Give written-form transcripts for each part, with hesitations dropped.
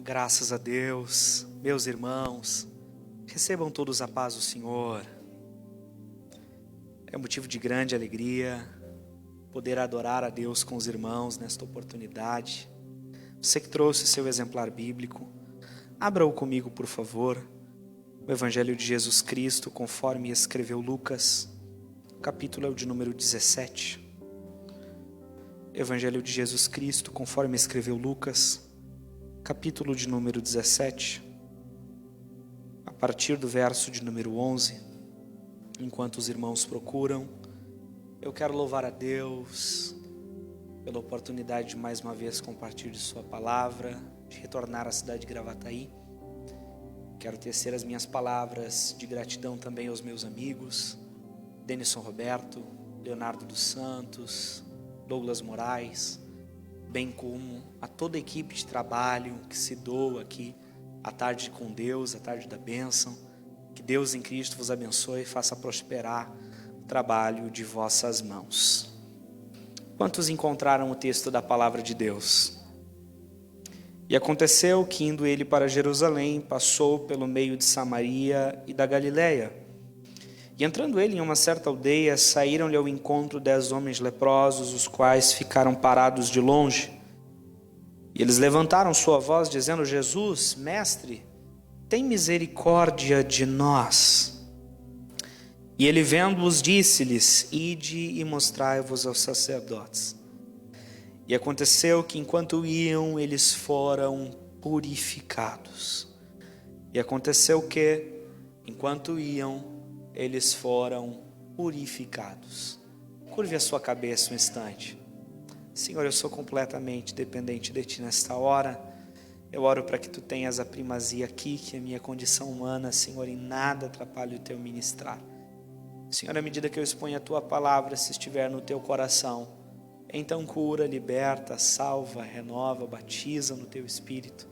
Graças a Deus, meus irmãos, recebam todos a paz do Senhor. É motivo de grande alegria poder adorar a Deus com os irmãos nesta oportunidade. Você que trouxe seu exemplar bíblico, abra-o comigo, por favor. O Evangelho de Jesus Cristo, conforme escreveu Lucas, o capítulo é o de número 17. Evangelho de Jesus Cristo, conforme escreveu Lucas, capítulo de número 17, a partir do verso de número 11. Enquanto os irmãos procuram, eu quero louvar a Deus pela oportunidade de mais uma vez compartilhar de sua palavra, de retornar à cidade de Gravataí. Quero tecer as minhas palavras de gratidão também aos meus amigos, Denison Roberto, Leonardo dos Santos, Douglas Moraes, bem como a toda a equipe de trabalho que se doa aqui, a tarde com Deus, a tarde da bênção. Que Deus em Cristo vos abençoe e faça prosperar o trabalho de vossas mãos. Quantos encontraram o texto da palavra de Deus? E aconteceu que, indo ele para Jerusalém, passou pelo meio de Samaria e da Galileia. E entrando ele em uma certa aldeia, saíram-lhe ao encontro 10 homens leprosos, os quais ficaram parados de longe. E eles levantaram sua voz, dizendo: Jesus, mestre, tem misericórdia de nós. E ele, vendo-os, disse-lhes: Ide e mostrai-vos aos sacerdotes. E aconteceu que, enquanto iam, eles foram purificados. E aconteceu que, enquanto iam, eles foram purificados. Curve a sua cabeça um instante. Senhor, eu sou completamente dependente de Ti nesta hora. Eu oro para que Tu tenhas a primazia aqui, que a minha condição humana, Senhor, em nada atrapalhe o Teu ministrar. Senhor, à medida que eu exponho a Tua palavra, se estiver no Teu coração, então cura, liberta, salva, renova, batiza no Teu Espírito.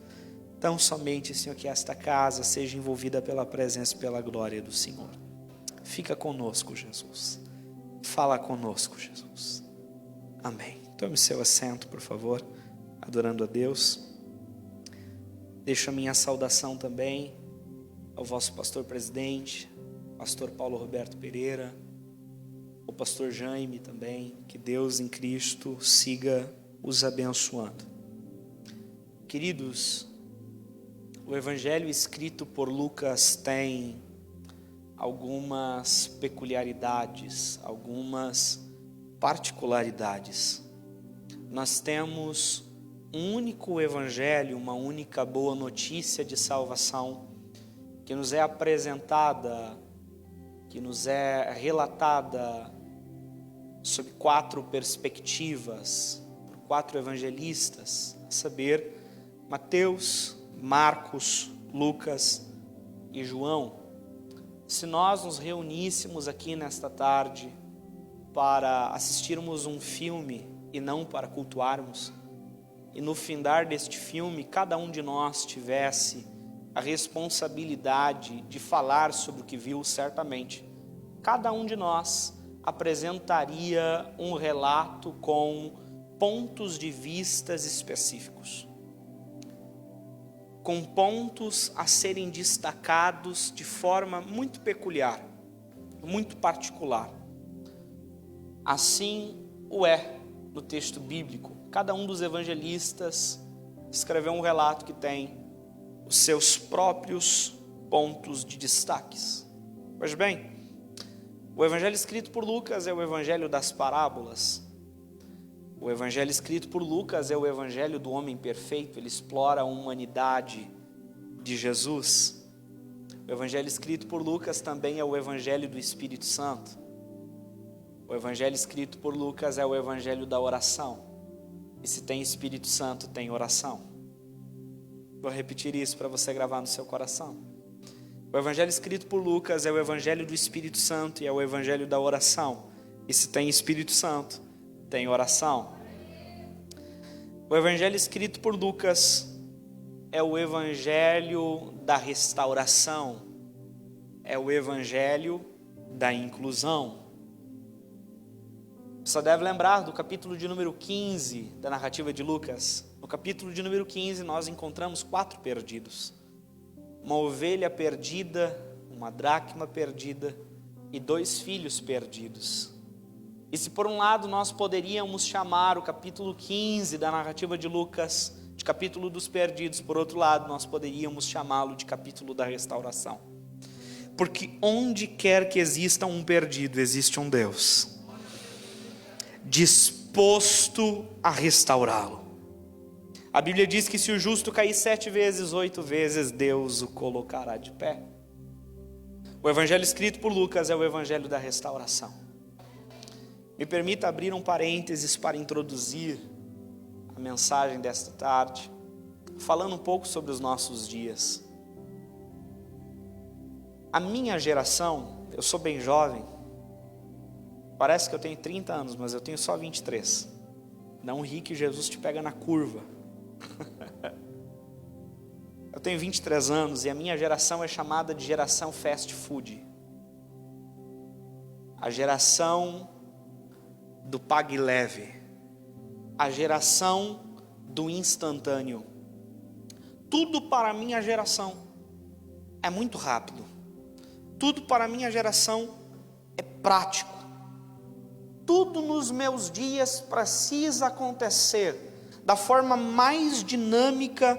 Tão somente, Senhor, que esta casa seja envolvida pela presença e pela glória do Senhor. Fica conosco, Jesus. Fala conosco, Jesus. Amém. Tome seu assento, por favor, adorando a Deus. Deixo a minha saudação também ao vosso pastor presidente, pastor Paulo Roberto Pereira, o pastor Jaime também. Que Deus em Cristo siga os abençoando. Queridos, o evangelho escrito por Lucas tem algumas peculiaridades, algumas particularidades. Nós temos um único evangelho, uma única boa notícia de salvação que nos é apresentada, que nos é relatada sob 4 perspectivas, por 4 evangelistas, a saber, Mateus, Marcos, Lucas e João. Se nós nos reuníssemos aqui nesta tarde para assistirmos um filme e não para cultuarmos, e no findar deste filme cada um de nós tivesse a responsabilidade de falar sobre o que viu, certamente cada um de nós apresentaria um relato com pontos de vistas específicos, com pontos a serem destacados de forma muito peculiar, muito particular. Assim o é no texto bíblico. Cada um dos evangelistas escreveu um relato que tem os seus próprios pontos de destaques. Pois bem, o evangelho escrito por Lucas é o evangelho das parábolas. O evangelho escrito por Lucas é o evangelho do homem perfeito. Ele explora a humanidade de Jesus. O evangelho escrito por Lucas também é o evangelho do Espírito Santo. O evangelho escrito por Lucas é o evangelho da oração. E se tem Espírito Santo, tem oração. Vou repetir isso para você gravar no seu coração. O evangelho escrito por Lucas é o evangelho do Espírito Santo e é o evangelho da oração. E se tem Espírito Santo, tem oração. O evangelho escrito por Lucas é o evangelho da restauração. É o evangelho da inclusão. Só deve lembrar do capítulo de número 15 da narrativa de Lucas, No capítulo de número 15, nós encontramos 4 perdidos. Uma ovelha perdida, uma dracma perdida e 2 filhos perdidos. E se por um lado nós poderíamos chamar o capítulo 15 da narrativa de Lucas de capítulo dos perdidos, por outro lado nós poderíamos chamá-lo de capítulo da restauração. Porque onde quer que exista um perdido, existe um Deus disposto a restaurá-lo. A Bíblia diz que se o justo cair 7 vezes, 8 vezes, Deus o colocará de pé. O evangelho escrito por Lucas é o evangelho da restauração. Me permita abrir um parênteses para introduzir a mensagem desta tarde, falando um pouco sobre os nossos dias. A minha geração, eu sou bem jovem, parece que eu tenho 30 anos, mas eu tenho só 23. Não ri que Jesus te pega na curva. Eu tenho 23 anos e a minha geração é chamada de geração fast food. A geração do pague leve. A geração do instantâneo. Tudo para a minha geração é muito rápido. Tudo para a minha geração é prático. Tudo nos meus dias precisa acontecer da forma mais dinâmica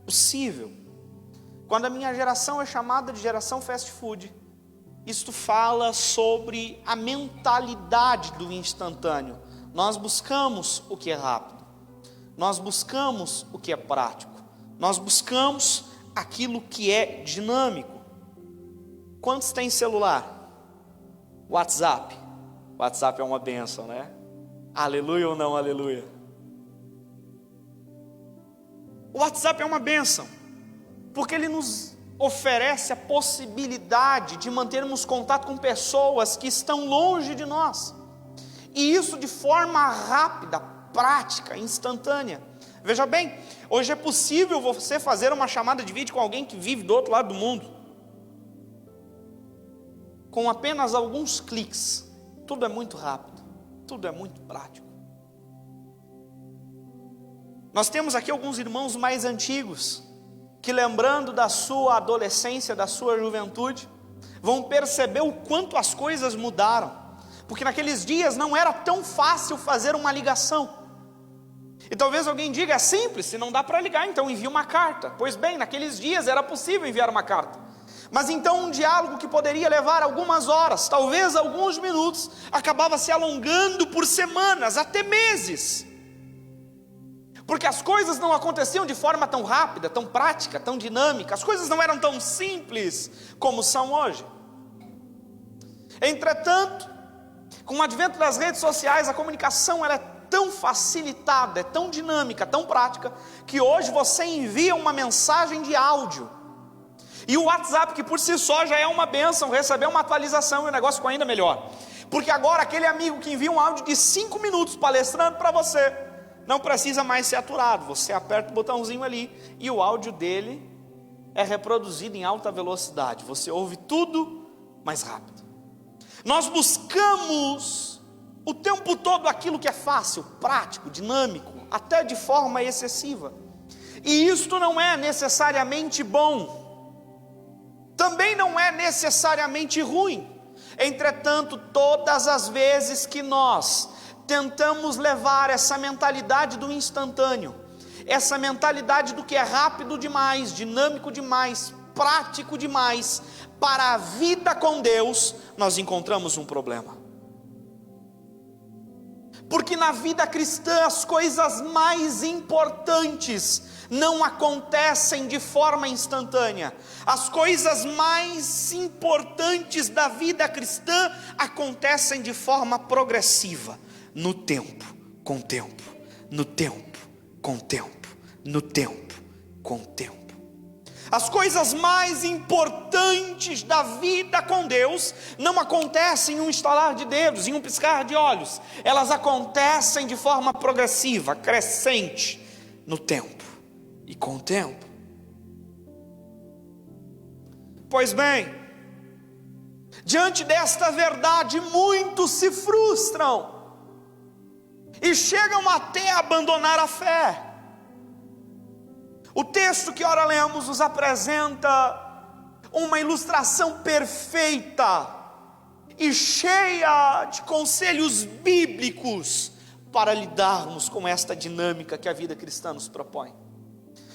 possível. Quando a minha geração é chamada de geração fast food, isto fala sobre a mentalidade do instantâneo. Nós buscamos o que é rápido, nós buscamos o que é prático, nós buscamos aquilo que é dinâmico. Quantos têm celular? WhatsApp. WhatsApp é uma bênção, né? Aleluia ou não aleluia? O WhatsApp é uma bênção, porque ele nos oferece a possibilidade de mantermos contato com pessoas que estão longe de nós. E isso de forma rápida, prática, instantânea. Veja bem, hoje é possível você fazer uma chamada de vídeo com alguém que vive do outro lado do mundo. Com apenas alguns cliques. Tudo é muito rápido, tudo é muito prático. Nós temos aqui alguns irmãos mais antigos, que lembrando da sua adolescência, da sua juventude, vão perceber o quanto as coisas mudaram. Porque naqueles dias não era tão fácil fazer uma ligação. E talvez alguém diga, é simples, se não dá para ligar, então envia uma carta. Pois bem, naqueles dias era possível enviar uma carta. Mas então um diálogo que poderia levar algumas horas, talvez alguns minutos, acabava se alongando por semanas, até meses. Porque as coisas não aconteciam de forma tão rápida, tão prática, tão dinâmica. As coisas não eram tão simples como são hoje. Entretanto, com o advento das redes sociais, a comunicação ela é tão facilitada, é tão dinâmica, tão prática, que hoje você envia uma mensagem de áudio. E o WhatsApp, que por si só já é uma bênção, receber uma atualização e o negócio ficou ainda melhor. Porque agora aquele amigo que envia um áudio de 5 minutos palestrando para você, não precisa mais ser aturado. Você aperta o botãozinho ali e o áudio dele é reproduzido em alta velocidade. Você ouve tudo mais rápido. Nós buscamos o tempo todo aquilo que é fácil, prático, dinâmico, até de forma excessiva. E isto não é necessariamente bom. Também não é necessariamente ruim. Entretanto, todas as vezes que nós tentamos levar essa mentalidade do instantâneo, essa mentalidade do que é rápido demais, dinâmico demais, prático demais, para a vida com Deus, nós encontramos um problema. Porque na vida cristã as coisas mais importantes não acontecem de forma instantânea. As coisas mais importantes da vida cristã acontecem de forma progressiva, no tempo, com tempo, no tempo, com tempo, no tempo, com tempo. As coisas mais importantes da vida com Deus não acontecem em um estalar de dedos, em um piscar de olhos. Elas acontecem de forma progressiva, crescente, no tempo e com o tempo. Pois bem, diante desta verdade, muitos se frustram e chegam até a abandonar a fé. O texto que ora lemos nos apresenta uma ilustração perfeita e cheia de conselhos bíblicos para lidarmos com esta dinâmica que a vida cristã nos propõe.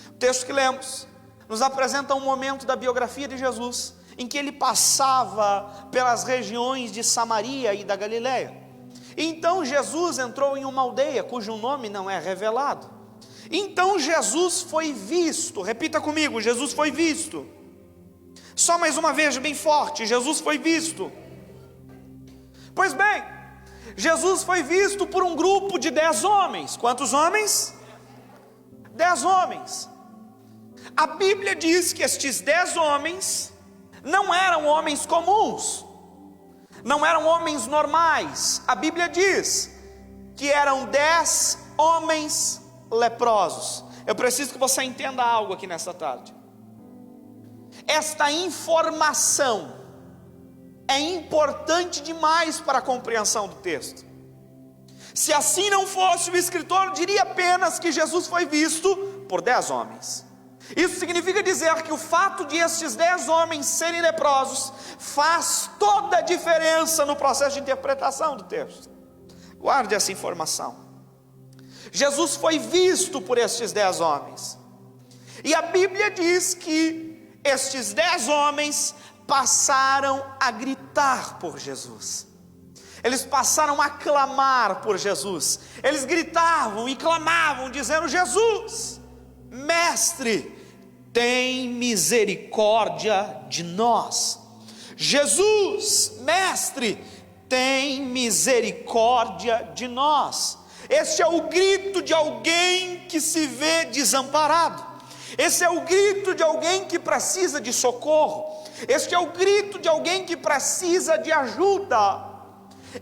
O texto que lemos nos apresenta um momento da biografia de Jesus em que ele passava pelas regiões de Samaria e da Galileia. E então Jesus entrou em uma aldeia cujo nome não é revelado. Então Jesus foi visto, repita comigo, Jesus foi visto. Só mais uma vez, bem forte, Jesus foi visto. Pois bem, Jesus foi visto por um grupo de 10 homens. Quantos homens? 10 homens. A Bíblia diz que estes 10 homens não eram homens comuns, não eram homens normais. A Bíblia diz que eram 10 homens leprosos. Eu preciso que você entenda algo aqui nessa tarde. Esta informação é importante demais para a compreensão do texto. Se assim não fosse, o escritor diria apenas que Jesus foi visto por 10 homens. Isso significa dizer que o fato de estes 10 homens serem leprosos faz toda a diferença no processo de interpretação do texto. Guarde essa informação. Jesus foi visto por estes 10 homens. E a Bíblia diz que estes 10 homens passaram a gritar por Jesus. Eles passaram a clamar por Jesus. Eles gritavam e clamavam dizendo: Jesus, Mestre, tem misericórdia de nós. Jesus, Mestre, tem misericórdia de nós. Este é o grito de alguém que se vê desamparado. Esse é o grito de alguém que precisa de socorro. Este é o grito de alguém que precisa de ajuda.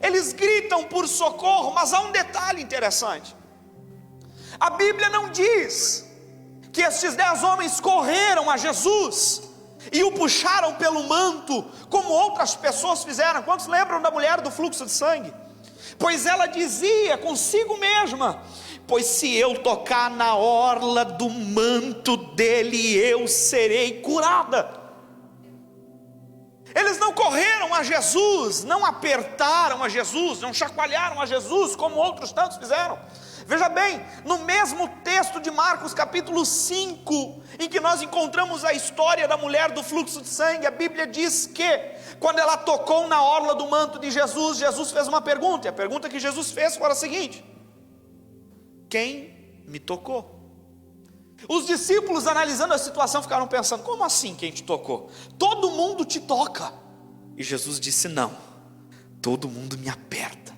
Eles gritam por socorro, mas há um detalhe interessante. A Bíblia não diz que estes 10 homens correram a Jesus e o puxaram pelo manto, como outras pessoas fizeram. Quantos lembram da mulher do fluxo de sangue? Pois ela dizia consigo mesma: pois se eu tocar na orla do manto dele, eu serei curada. Eles não correram a Jesus, não apertaram a Jesus, não chacoalharam a Jesus, como outros tantos fizeram. Veja bem, no mesmo texto de Marcos capítulo 5, em que nós encontramos a história da mulher do fluxo de sangue, a Bíblia diz que, quando ela tocou na orla do manto de Jesus, Jesus fez uma pergunta, e a pergunta que Jesus fez foi a seguinte: quem me tocou? Os discípulos, analisando a situação, ficaram pensando: como assim quem te tocou? Todo mundo te toca. E Jesus disse: não, todo mundo me aperta.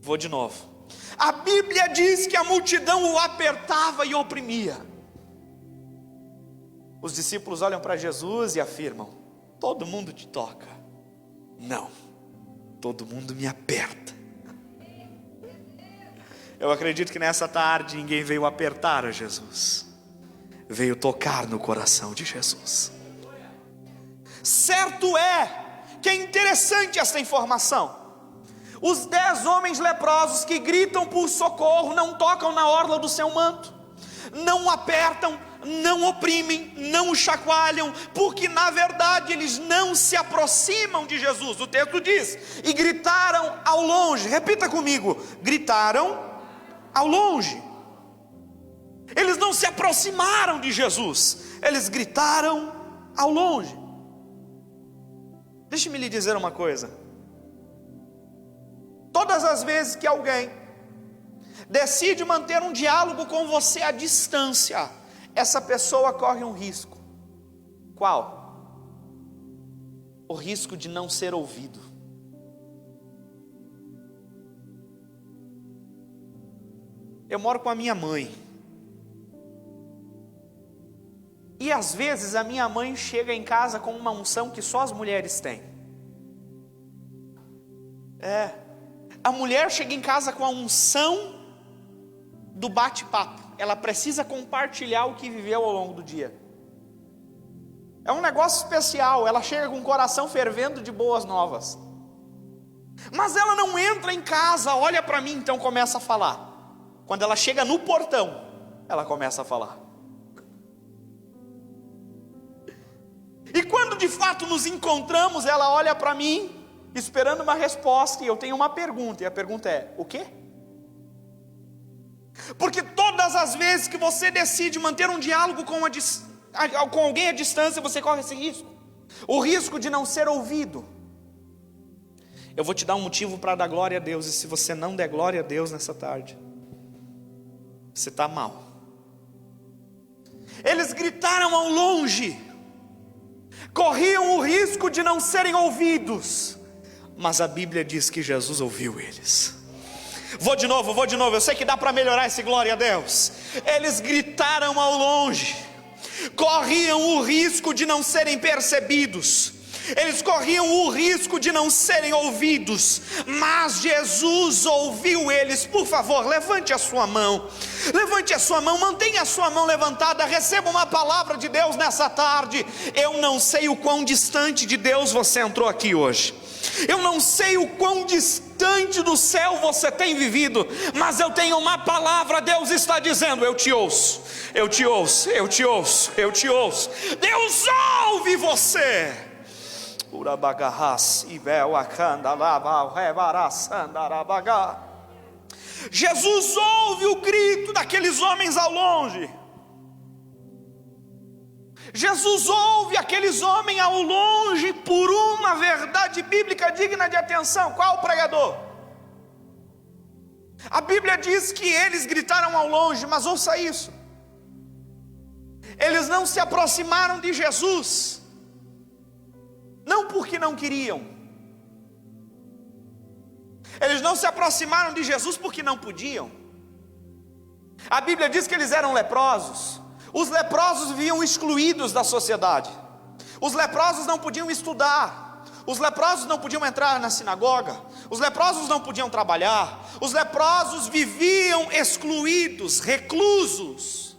Vou de novo. A Bíblia diz que a multidão o apertava e oprimia. Os discípulos olham para Jesus e afirmam: todo mundo te toca. Não, todo mundo me aperta. Eu acredito que nessa tarde ninguém veio apertar a Jesus, veio tocar no coração de Jesus. Certo é que é interessante essa informação. Os 10 homens leprosos que gritam por socorro não tocam na orla do seu manto, não o apertam, não oprimem, não o chacoalham, porque na verdade eles não se aproximam de Jesus. O texto diz: e gritaram ao longe. Repita comigo: gritaram ao longe. Eles não se aproximaram de Jesus, eles gritaram ao longe. Deixe-me lhe dizer uma coisa: todas as vezes que alguém decide manter um diálogo com você à distância, essa pessoa corre um risco. Qual? O risco de não ser ouvido. Eu moro com a minha mãe, e às vezes a minha mãe chega em casa com uma unção que só as mulheres têm. A mulher chega em casa com a unção do bate-papo. Ela precisa compartilhar o que viveu ao longo do dia. É um negócio especial. Ela chega com o coração fervendo de boas novas. Mas ela não entra em casa, olha para mim, então começa a falar. Quando ela chega no portão, ela começa a falar. E quando de fato nos encontramos, ela olha para mim, esperando uma resposta, e eu tenho uma pergunta, e a pergunta é: o quê? Porque todas as vezes que você decide manter um diálogo com alguém à distância, você corre esse risco, o risco de não ser ouvido. Eu vou te dar um motivo para dar glória a Deus, e se você não der glória a Deus nessa tarde, você está mal. Eles gritaram ao longe, corriam o risco de não serem ouvidos, mas a Bíblia diz que Jesus ouviu eles. Vou de novo, eu sei que dá para melhorar esse glória a Deus. Eles gritaram ao longe, corriam o risco de não serem percebidos, eles corriam o risco de não serem ouvidos, mas Jesus ouviu eles. Por favor, levante a sua mão, mantenha a sua mão levantada, receba uma palavra de Deus nessa tarde. Eu não sei o quão distante de Deus você entrou aqui hoje, eu não sei o quão distante do céu você tem vivido, mas eu tenho uma palavra. Deus está dizendo: eu te ouço, eu te ouço, eu te ouço, eu te ouço. Deus ouve você. Jesus ouve o grito daqueles homens ao longe. Jesus ouve aqueles homens ao longe por uma verdade bíblica digna de atenção. Qual o pregador? A Bíblia diz que eles gritaram ao longe, mas ouça isso: eles não se aproximaram de Jesus, não porque não queriam, eles não se aproximaram de Jesus porque não podiam. A Bíblia diz que eles eram leprosos. Os leprosos viviam excluídos da sociedade. Os leprosos não podiam estudar. Os leprosos não podiam entrar na sinagoga. Os leprosos não podiam trabalhar. Os leprosos viviam excluídos, reclusos.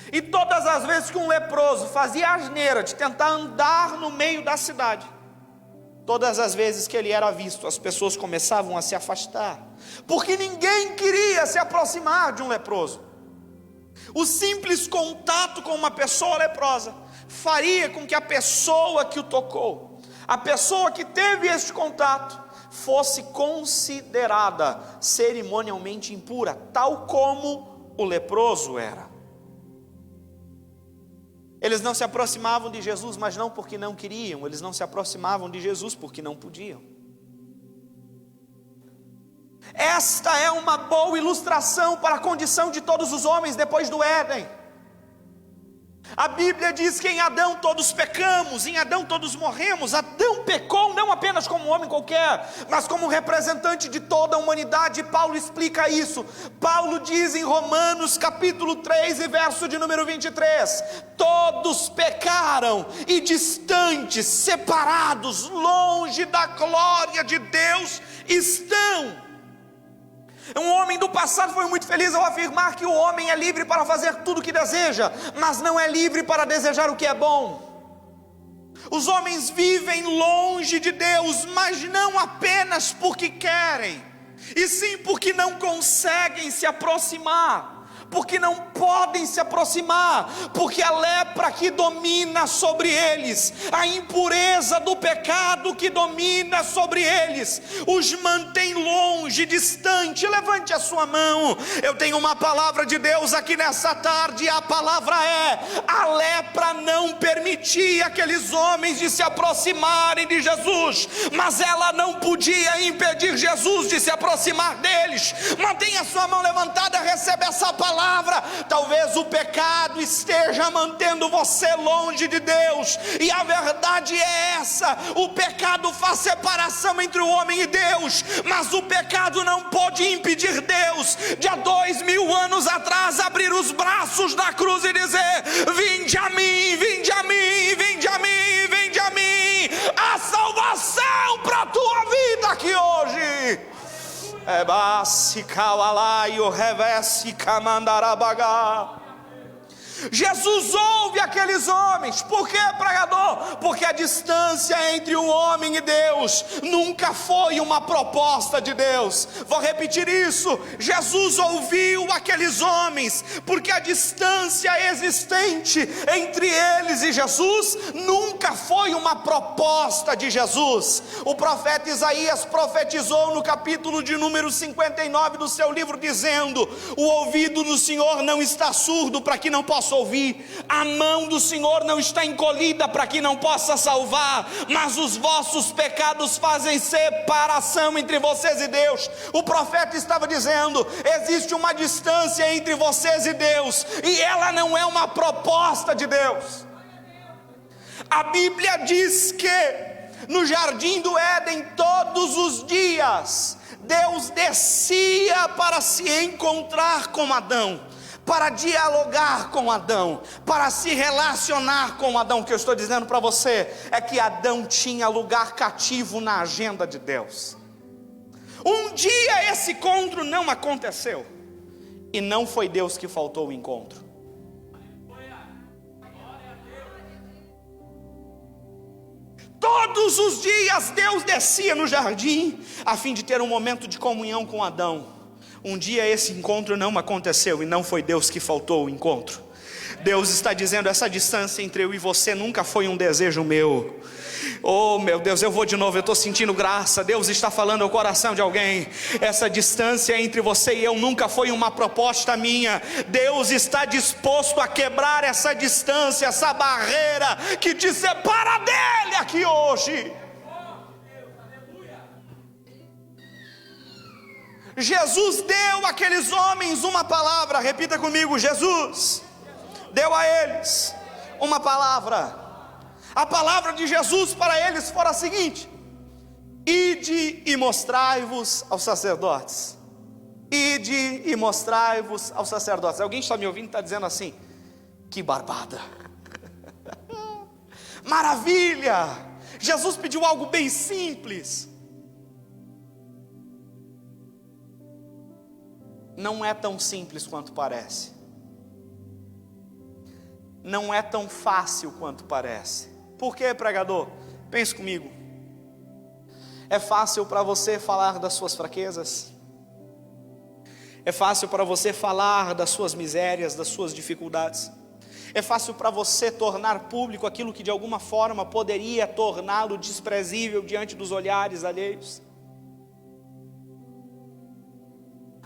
E todas as vezes que um leproso fazia a asneira de tentar andar no meio da cidade, todas as vezes que ele era visto, as pessoas começavam a se afastar, porque ninguém queria se aproximar de um leproso. O simples contato com uma pessoa leprosa faria com que a pessoa que o tocou, a pessoa que teve este contato, fosse considerada cerimonialmente impura, tal como o leproso era. Eles não se aproximavam de Jesus, mas não porque não queriam. Eles não se aproximavam de Jesus porque não podiam. Esta é uma boa ilustração para a condição de todos os homens depois do Éden. A Bíblia diz que em Adão todos pecamos, em Adão todos morremos. Adão pecou não apenas como um homem qualquer, mas como representante de toda a humanidade. Paulo explica isso. Paulo diz em Romanos capítulo 3 e verso de número 23: todos pecaram e distantes, separados, longe da glória de Deus estão. Um homem do passado foi muito feliz ao afirmar que o homem é livre para fazer tudo o que deseja, mas não é livre para desejar o que é bom. Os homens vivem longe de Deus, mas não apenas porque querem, e sim porque não conseguem se aproximar, porque não podem se aproximar, porque a lepra que domina sobre eles, a impureza do pecado que domina sobre eles, os mantém longe, distante. Levante a sua mão. Eu tenho uma palavra de Deus aqui nessa tarde, e a palavra é: a lepra não permitia aqueles homens de se aproximarem de Jesus, mas ela não podia impedir Jesus de se aproximar deles. Mantenha a sua mão levantada, receba essa palavra. Talvez o pecado esteja mantendo você longe de Deus, e a verdade é essa: o pecado faz separação entre o homem e Deus, mas o pecado não pode impedir Deus de há 2000 anos atrás abrir os braços da cruz e dizer: vinde a mim, vinde a mim, vinde a mim, vinde a mim. A salvação para a tua vida aqui hoje. Jesus ouve aqueles homens. Por quê, pregador? Porque a distância entre o homem e Deus nunca foi uma proposta de Deus. Vou repetir isso. Jesus ouviu aqueles homens, porque a distância existente entre eles e Jesus nunca foi uma proposta de Jesus. O profeta Isaías profetizou no capítulo de número 59 do seu livro, dizendo: o ouvido do Senhor não está surdo para que não possa ouvir, a mão do Senhor não está encolhida para que não possa salvar, mas os vossos pecados fazem separação entre vocês e Deus. O profeta estava dizendo: existe uma distância entre vocês e Deus, e ela não é uma proposta de Deus. A Bíblia diz que no jardim do Éden, todos os dias, Deus descia para se encontrar com Adão, para dialogar com Adão, para se relacionar com Adão. O que eu estou dizendo para você é que Adão tinha lugar cativo na agenda de Deus. Um dia esse encontro não aconteceu, e não foi Deus que faltou o encontro. Todos os dias Deus descia no jardim a fim de ter um momento de comunhão com Adão. Um dia esse encontro não aconteceu, e não foi Deus que faltou o encontro. Deus está dizendo: essa distância entre eu e você nunca foi um desejo meu. Oh meu Deus, eu vou de novo, eu estou sentindo graça. Deus está falando ao coração de alguém: essa distância entre você e eu nunca foi uma proposta minha. Deus está disposto a quebrar essa distância, essa barreira que te separa dele aqui hoje. Jesus deu àqueles homens uma palavra. Repita comigo: Jesus deu a eles uma palavra. A palavra de Jesus para eles foi a seguinte: ide e mostrai-vos aos sacerdotes. Ide e mostrai-vos aos sacerdotes. Alguém está me ouvindo e está dizendo assim: que barbada. Maravilha. Jesus pediu algo bem simples. Não é tão simples quanto parece. Não é tão fácil quanto parece. Por quê, pregador? Pense comigo. É fácil para você falar das suas fraquezas? É fácil para você falar das suas misérias, das suas dificuldades? É fácil para você tornar público aquilo que de alguma forma poderia torná-lo desprezível diante dos olhares alheios?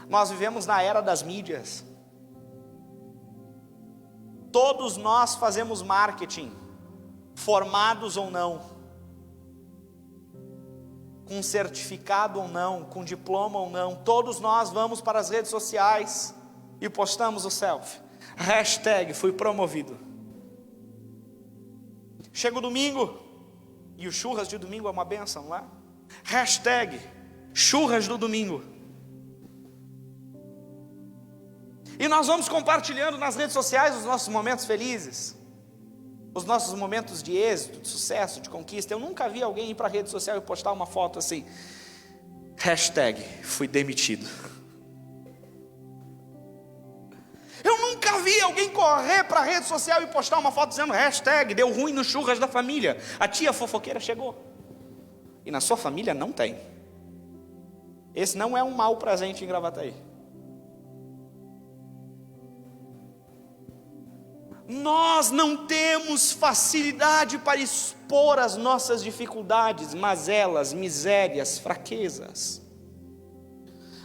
Nós vivemos na era das mídias. Todos nós fazemos marketing, formados ou não, com certificado ou não, com diploma ou não. Todos nós vamos para as redes sociais e postamos o selfie. Hashtag fui promovido. Chega o domingo, e o churras de domingo é uma bênção, não é? Hashtag churras do domingo. E nós vamos compartilhando nas redes sociais os nossos momentos felizes, os nossos momentos de êxito, de sucesso, de conquista. Eu nunca vi alguém ir para a rede social e postar uma foto assim: hashtag fui demitido. Eu nunca vi alguém correr para a rede social e postar uma foto dizendo: hashtag deu ruim no churras da família, a tia fofoqueira chegou. E na sua família não tem. Esse não é um mau presente em Gravataí. Nós não temos facilidade para expor as nossas dificuldades, mazelas, misérias, fraquezas.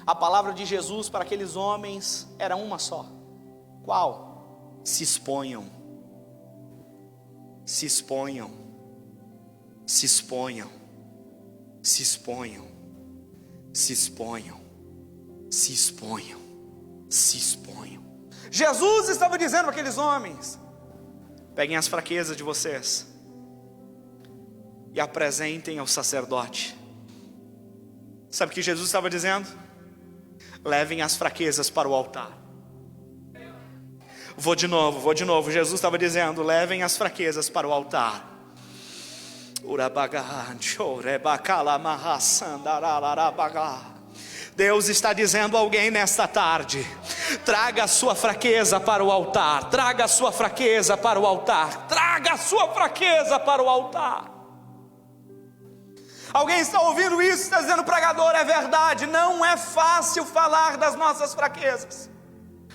A palavra de Jesus para aqueles homens era uma só. Qual? Se exponham. Se exponham. Se exponham. Se exponham. Se exponham. Se exponham. Se exponham. Jesus estava dizendo para aqueles homens: peguem as fraquezas de vocês e apresentem ao sacerdote. Sabe o que Jesus estava dizendo? Levem as fraquezas para o altar. Vou de novo. Jesus estava dizendo: levem as fraquezas para o altar. Deus está dizendo a alguém nesta tarde: traga a sua fraqueza para o altar, traga a sua fraqueza para o altar, traga a sua fraqueza para o altar. Alguém está ouvindo isso, está dizendo: pregador, é verdade, não é fácil falar das nossas fraquezas.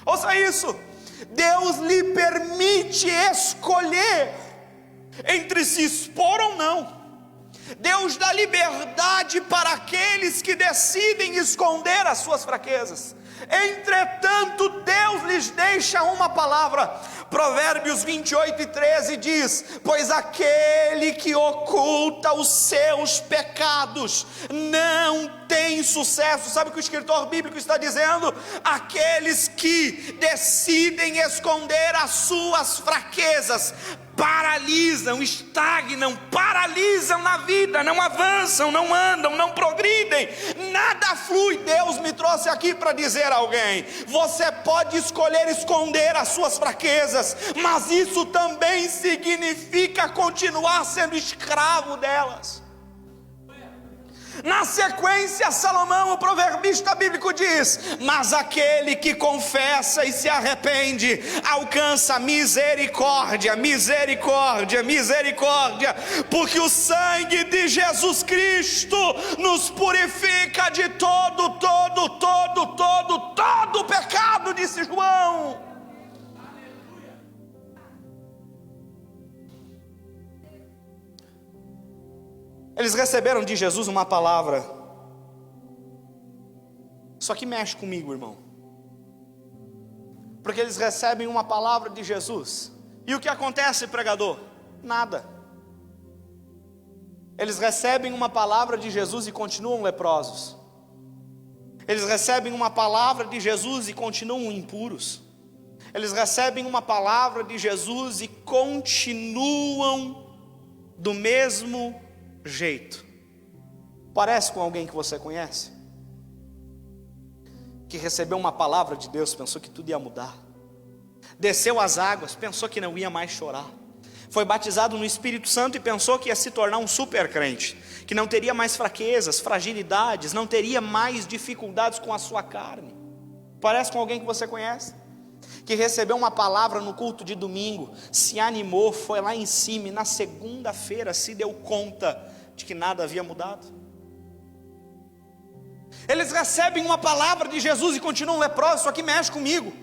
Ouça isso: Deus lhe permite escolher entre se expor ou não. Deus dá liberdade para aqueles que decidem esconder as suas fraquezas. Entretanto, Deus lhes deixa uma palavra. Provérbios 28:13 diz: pois aquele que oculta os seus pecados não tem sucesso. Sabe o que o escritor bíblico está dizendo? Aqueles que decidem esconder as suas fraquezas paralisam, estagnam, paralisam na vida, não avançam, não andam, não progridem, nada flui. Deus me trouxe aqui para dizer a alguém: você pode escolher esconder as suas fraquezas, mas isso também significa continuar sendo escravo delas. Na sequência, Salomão, o proverbista bíblico, diz: mas aquele que confessa e se arrepende alcança misericórdia, misericórdia, misericórdia, porque o sangue de Jesus Cristo nos purifica de todo pecado, disse João. Eles receberam de Jesus uma palavra, só que mexe comigo, irmão, porque eles recebem uma palavra de Jesus, e o que acontece, pregador? Nada. Eles recebem uma palavra de Jesus e continuam leprosos. Eles recebem uma palavra de Jesus e continuam impuros. Eles recebem uma palavra de Jesus e continuam do mesmo jeito. Parece com alguém que você conhece, que recebeu uma palavra de Deus, pensou que tudo ia mudar, desceu as águas, pensou que não ia mais chorar, foi batizado no Espírito Santo e pensou que ia se tornar um super crente, que não teria mais fraquezas, fragilidades, não teria mais dificuldades com a sua carne. Parece com alguém que você conhece, que recebeu uma palavra no culto de domingo, se animou, foi lá em cima e na segunda-feira se deu conta de que nada havia mudado. Eles recebem uma palavra de Jesus e continuam leprosos. Isso aqui mexe comigo,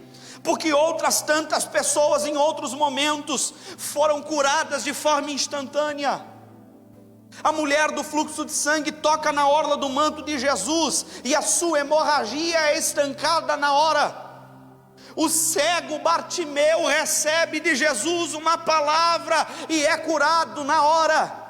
porque outras tantas pessoas em outros momentos foram curadas de forma instantânea. A mulher do fluxo de sangue toca na orla do manto de Jesus e a sua hemorragia é estancada na hora. O cego Bartimeu recebe de Jesus uma palavra e é curado na hora.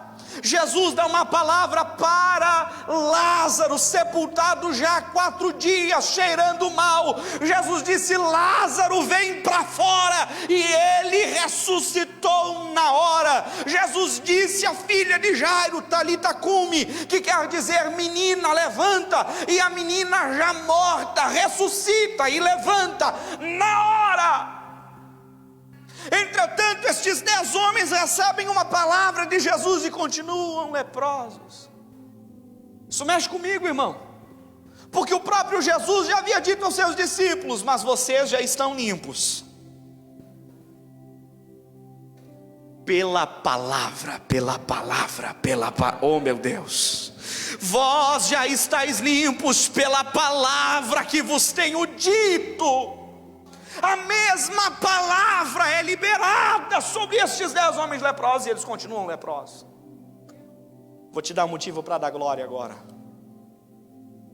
Jesus dá uma palavra para Lázaro, sepultado já há 4 dias, cheirando mal. Jesus disse: Lázaro, vem para fora, e ele ressuscitou na hora. Jesus disse à filha de Jairo, Talita cumi, que quer dizer menina, levanta, e a menina já morta ressuscita e levanta na hora. Entretanto, estes 10 homens recebem uma palavra de Jesus e continuam leprosos. Isso mexe comigo, irmão, porque o próprio Jesus já havia dito aos seus discípulos: mas vocês já estão limpos pela palavra, oh meu Deus, vós já estáis limpos pela palavra que vos tenho dito. A mesma palavra é liberada sobre estes 10 homens leprosos e eles continuam leprosos. Vou te dar um motivo para dar glória agora.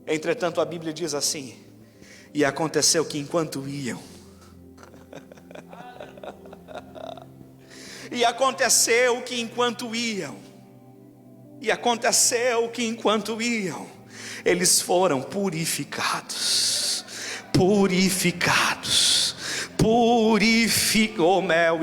Entretanto, a Bíblia diz assim: e aconteceu que enquanto iam, e aconteceu que enquanto iam, eles foram purificados, purifica o mel.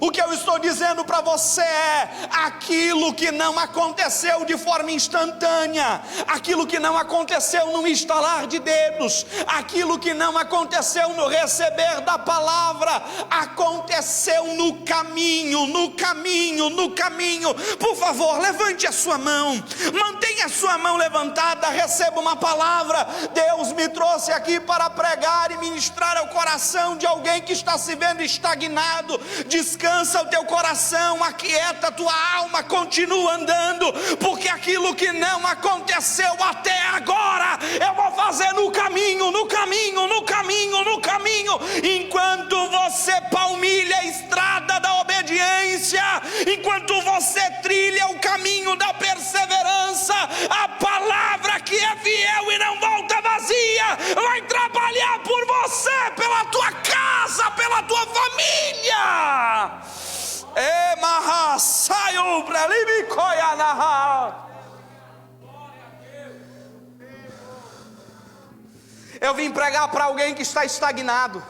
O que eu estou dizendo para você é: aquilo que não aconteceu de forma instantânea, aquilo que não aconteceu num estalar de dedos, aquilo que não aconteceu no receber da palavra, aconteceu no caminho, no caminho, no caminho. Por favor, levante a sua mão, mantenha a sua mão levantada, receba uma palavra. Deus me trouxe aqui para pregar e ministrar ao coração de alguém que está se vendo estagnado. Descansa o teu coração, aquieta a tua alma, continua andando, porque aquilo que não aconteceu até agora, eu vou fazer no caminho, no caminho, no caminho, no caminho. Enquanto você palmilha a estrada da obediência, enquanto você trilha o caminho da perseverança, a palavra que é fiel e não volta vazia vai trabalhar por você, pela tua casa, pela tua família. Eu vim pregar para alguém que está estagnado.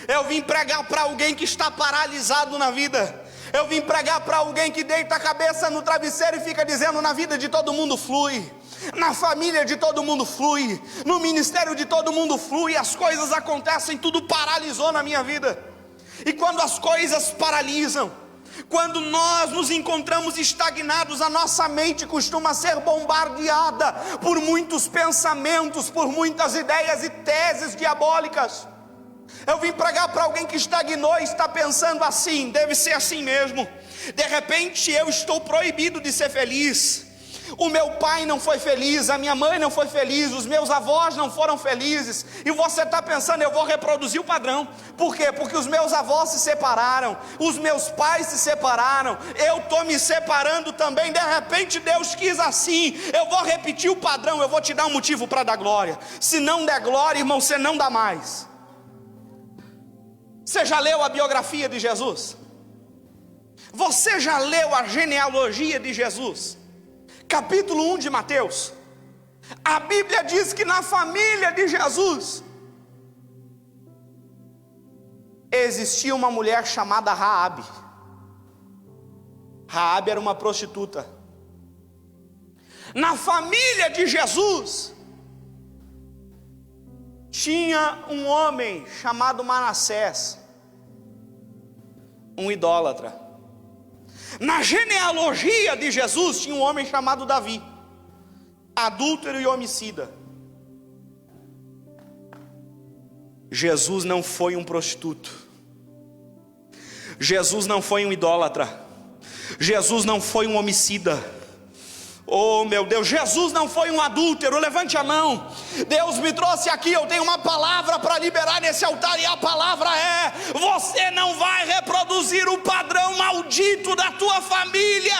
Eu vim pregar para alguém que está paralisado na vida. Eu vim pregar para alguém que deita a cabeça no travesseiro e fica dizendo: na vida de todo mundo flui, na família de todo mundo flui, no ministério de todo mundo flui, as coisas acontecem, tudo paralisou na minha vida. E quando as coisas paralisam, quando nós nos encontramos estagnados, a nossa mente costuma ser bombardeada por muitos pensamentos, por muitas ideias e teses diabólicas. Eu vim pregar para alguém que estagnou e está pensando assim: deve ser assim mesmo. De repente eu estou proibido de ser feliz. O meu pai não foi feliz, a minha mãe não foi feliz, os meus avós não foram felizes. E você está pensando: eu vou reproduzir o padrão. Por quê? Porque os meus avós se separaram, os meus pais se separaram, eu estou me separando também. De repente Deus quis assim, eu vou repetir o padrão. Eu vou te dar um motivo para dar glória. Se não der glória, irmão, você não dá mais. Você já leu a biografia de Jesus? Você já leu a genealogia de Jesus? Capítulo 1 de Mateus. A Bíblia diz que na família de Jesus existia uma mulher chamada Raabe. Raabe era uma prostituta. Na família de Jesus tinha um homem chamado Manassés, um idólatra. Na genealogia de Jesus tinha um homem chamado Davi, adúltero e homicida. Jesus não foi um prostituto. Jesus não foi um idólatra. Jesus não foi um homicida. Oh meu Deus, Jesus não foi um adúltero. Levante a mão. Deus me trouxe aqui, eu tenho uma palavra para liberar nesse altar, e a palavra é: você não vai reproduzir o padrão maldito da tua família.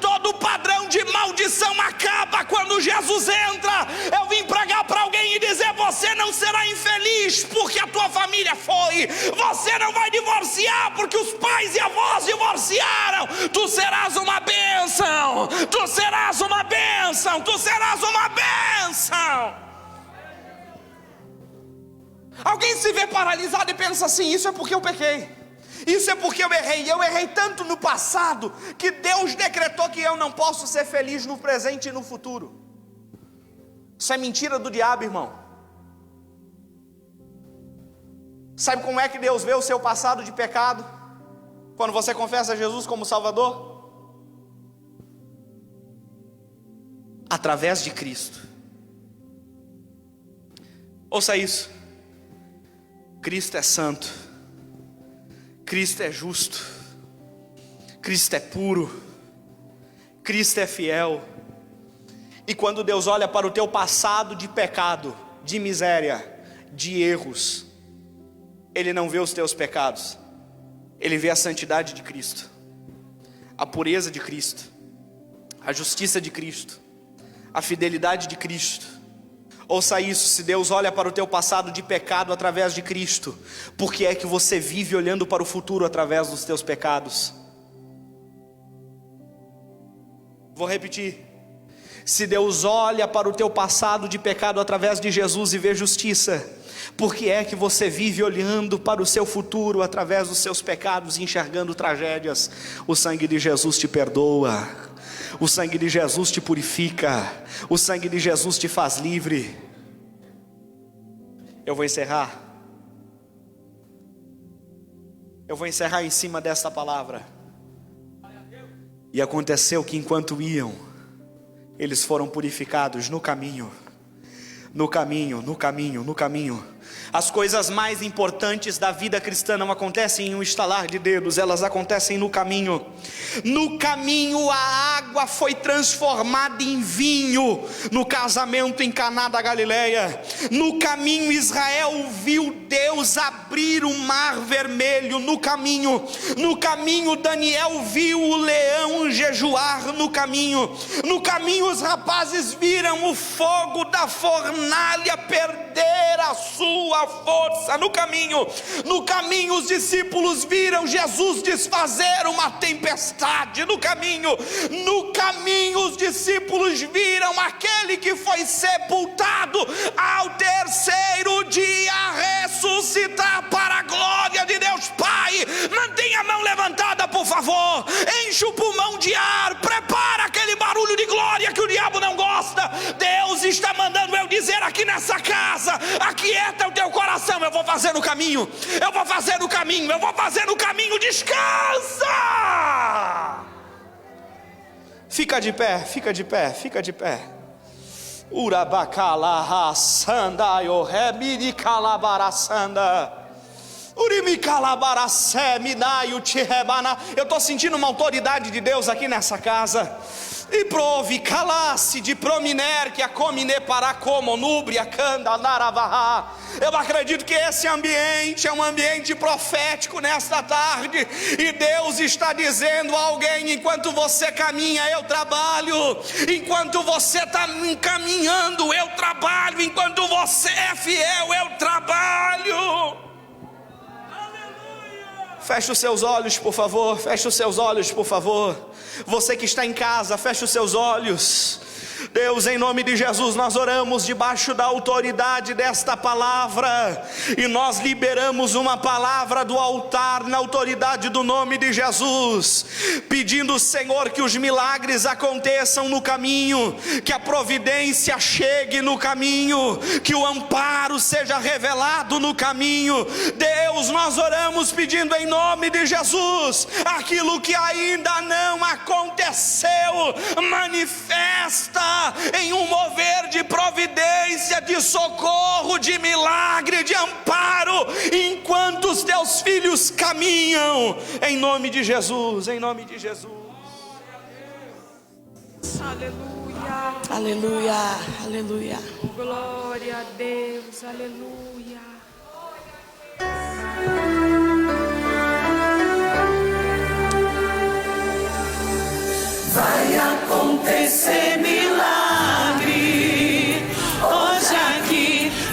Todo padrão de maldição acaba quando Jesus entra. Eu vim pregar para alguém e dizer: você não será infeliz porque a tua família foi. Você não vai divorciar porque os pais e avós divorciaram. Tu serás uma bênção. Tu serás uma bênção, tu serás uma bênção. Alguém se vê paralisado e pensa assim: isso é porque eu pequei, isso é porque eu errei tanto no passado, que Deus decretou que eu não posso ser feliz no presente e no futuro. Isso é mentira do diabo, irmão. Sabe como é que Deus vê o seu passado de pecado? Quando você confessa Jesus como Salvador? Através de Cristo. Ouça isso: Cristo é santo, Cristo é justo, Cristo é puro, Cristo é fiel. E quando Deus olha para o teu passado de pecado, de miséria, de erros, Ele não vê os teus pecados, Ele vê a santidade de Cristo, a pureza de Cristo, a justiça de Cristo, a fidelidade de Cristo. Ouça isso: se Deus olha para o teu passado de pecado através de Cristo, por que é que você vive olhando para o futuro através dos teus pecados? Vou repetir: Se Deus olha para o teu passado de pecado através de Jesus e vê justiça, por que é que você vive olhando para o seu futuro através dos seus pecados e enxergando tragédias? O sangue de Jesus te perdoa, o sangue de Jesus te purifica, o sangue de Jesus te faz livre. Eu vou encerrar em cima dessa palavra. E aconteceu que enquanto iam, eles foram purificados no caminho. As coisas mais importantes da vida cristã não acontecem em um estalar de dedos, elas acontecem no caminho. No caminho a água foi transformada em vinho, no casamento em Caná da Galileia. No caminho Israel viu Deus abrir o mar vermelho. No caminho Daniel viu o leão jejuar. No caminho os rapazes viram o fogo da fornalha perder a sua força. No caminho os discípulos viram Jesus desfazer uma tempestade. No caminho os discípulos viram aquele que foi sepultado ao terceiro dia ressuscitar para a glória de Deus Pai. Mantenha a mão levantada, por favor, enche o pulmão de ar, prepara aquele barulho de glória que o diabo não gosta. Deus está mandando eu dizer aqui nessa casa: aquieta o teu coração. Eu vou fazer no caminho, descansa. Fica de pé. Urabacala sanda yo rebiri calabarasanda. Eu estou sentindo uma autoridade de Deus aqui nessa casa. E prove calasse de prominer que a comine para como nubria canda naravaha. Eu acredito que esse ambiente é um ambiente profético nesta tarde, e Deus está dizendo a alguém: enquanto você caminha, eu trabalho. Enquanto você está caminhando, eu trabalho. Enquanto você é fiel, eu trabalho. Feche os seus olhos, por favor. Você que está em casa, feche os seus olhos. Deus, em nome de Jesus, nós oramos debaixo da autoridade desta palavra, e nós liberamos uma palavra do altar na autoridade do nome de Jesus, pedindo, Senhor, que os milagres aconteçam no caminho, que a providência chegue no caminho, que o amparo seja revelado no caminho. Deus, nós oramos pedindo em nome de Jesus, aquilo que ainda não aconteceu, manifesta em um mover de providência, de socorro, de milagre, de amparo, enquanto os teus filhos caminham, em nome de Jesus. Aleluia. Glória a Deus, aleluia. Vai acontecer